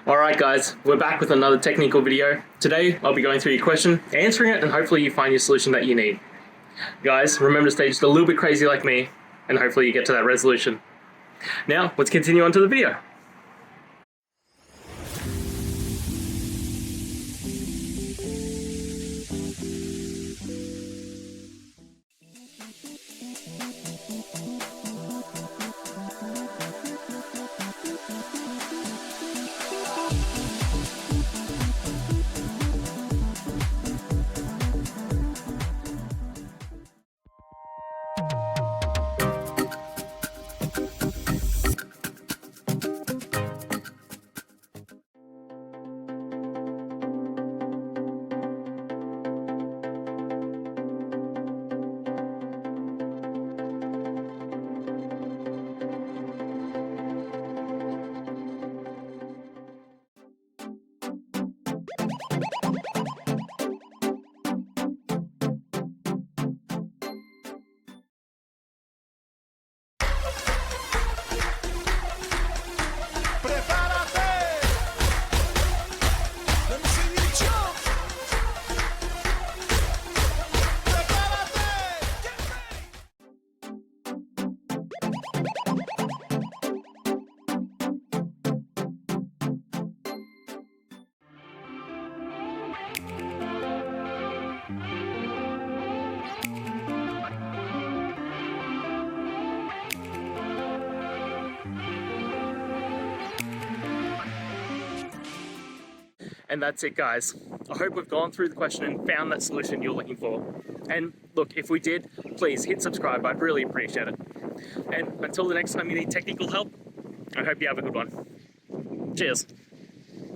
Alright guys, we're back with another technical video. Today I'll be going through your question, answering it, and hopefully you find your solution that you need. Guys, remember to stay just a little bit crazy like me, and hopefully you get to that resolution. Now, let's continue on to the video. And that's it guys. I hope we've gone through the question and found that solution you're looking for. And look, if we did, please hit subscribe, I'd really appreciate it. And until the next time you need technical help, I hope you have a good one. Cheers.